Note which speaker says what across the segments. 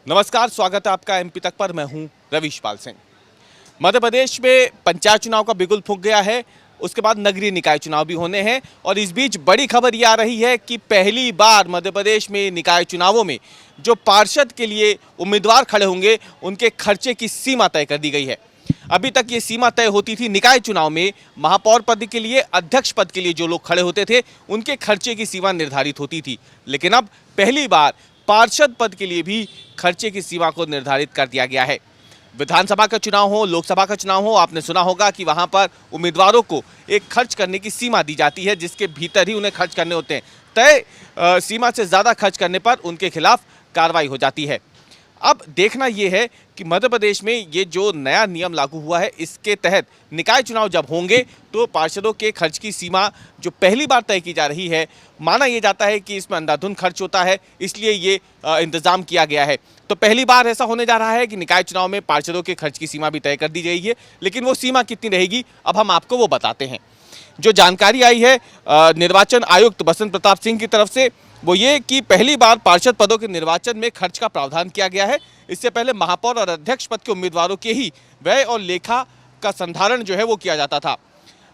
Speaker 1: नमस्कार, स्वागत है आपका एमपी तक पर। मैं हूं रवीश पाल सिंह। मध्य प्रदेश में पंचायत चुनाव का बिगुल फूंक गया है। उसके बाद नगरीय निकाय चुनाव भी होने हैं और इस बीच बड़ी खबर ये आ रही है कि पहली बार मध्य प्रदेश में निकाय चुनावों में जो पार्षद के लिए उम्मीदवार खड़े होंगे उनके खर्चे की सीमा तय कर दी गई है। अभी तक ये सीमा तय होती थी निकाय चुनाव में महापौर पद के लिए, अध्यक्ष पद के लिए जो लोग खड़े होते थे उनके खर्चे की सीमा निर्धारित होती थी, लेकिन अब पहली बार पार्षद पद के लिए भी खर्चे की सीमा को निर्धारित कर दिया गया है। विधानसभा का चुनाव हो, लोकसभा का चुनाव हो, आपने सुना होगा कि वहां पर उम्मीदवारों को एक खर्च करने की सीमा दी जाती है जिसके भीतर ही उन्हें खर्च करने होते हैं। तय सीमा से ज़्यादा खर्च करने पर उनके खिलाफ कार्रवाई हो जाती है। अब देखना यह है कि मध्य प्रदेश में ये जो नया नियम लागू हुआ है इसके तहत निकाय चुनाव जब होंगे तो पार्षदों के खर्च की सीमा जो पहली बार तय की जा रही है, माना यह जाता है कि इसमें अंधाधुंध खर्च होता है, इसलिए ये इंतजाम किया गया है। तो पहली बार ऐसा होने जा रहा है कि निकाय चुनाव में पार्षदों के खर्च की सीमा भी तय कर दी जाएगी, लेकिन वो सीमा कितनी रहेगी अब हम आपको वो बताते हैं। जो जानकारी आई है निर्वाचन आयुक्त बसंत प्रताप सिंह की तरफ से, वो ये कि पहली बार पार्षद पदों के निर्वाचन में खर्च का प्रावधान किया गया है। इससे पहले महापौर और अध्यक्ष पद के उम्मीदवारों के ही व्यय और लेखा का संधारण जो है वो किया जाता था।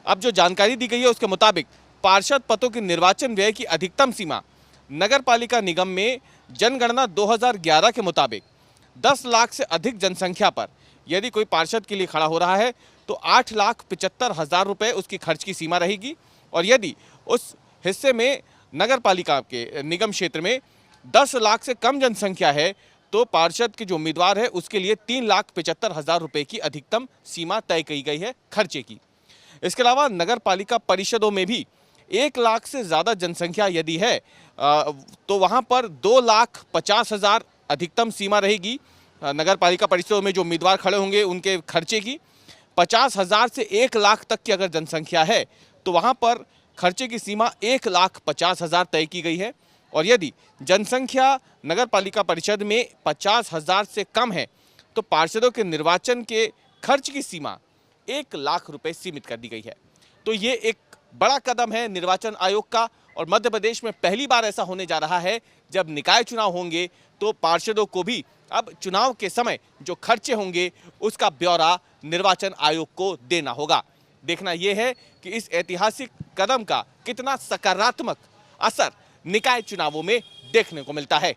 Speaker 1: अब जो जानकारी दी गई है उसके मुताबिक पार्षद पदों के निर्वाचन व्यय की अधिकतम सीमा नगर पालिका निगम में जनगणना 2011 के मुताबिक 10 लाख से अधिक जनसंख्या पर यदि कोई पार्षद के लिए खड़ा हो रहा है तो 8,75,000 रुपये उसकी खर्च की सीमा रहेगी, और यदि उस हिस्से में नगर पालिका के निगम क्षेत्र में 10 लाख से कम जनसंख्या है तो पार्षद के जो उम्मीदवार है उसके लिए 3,75,000 रुपये की अधिकतम सीमा तय की गई है खर्चे की। इसके अलावा नगर पालिका परिषदों में भी 1 लाख से ज़्यादा जनसंख्या यदि है तो वहाँ पर 2,50,000 अधिकतम सीमा रहेगी। नगर पालिका परिषदों में जो उम्मीदवार खड़े होंगे उनके खर्चे की 50,000 से 1 लाख तक की अगर जनसंख्या है तो वहाँ पर खर्चे की सीमा 1,50,000 तय की गई है, और यदि जनसंख्या नगर पालिका परिषद में 50,000 से कम है तो पार्षदों के निर्वाचन के खर्च की सीमा 1 लाख रुपए सीमित कर दी गई है। तो ये एक बड़ा कदम है निर्वाचन आयोग का, और मध्य प्रदेश में पहली बार ऐसा होने जा रहा है जब निकाय चुनाव होंगे तो पार्षदों को भी अब चुनाव के समय जो खर्चे होंगे उसका ब्यौरा निर्वाचन आयोग को देना होगा। देखना यह है कि इस ऐतिहासिक कदम का कितना सकारात्मक असर निकाय चुनावों में देखने को मिलता है।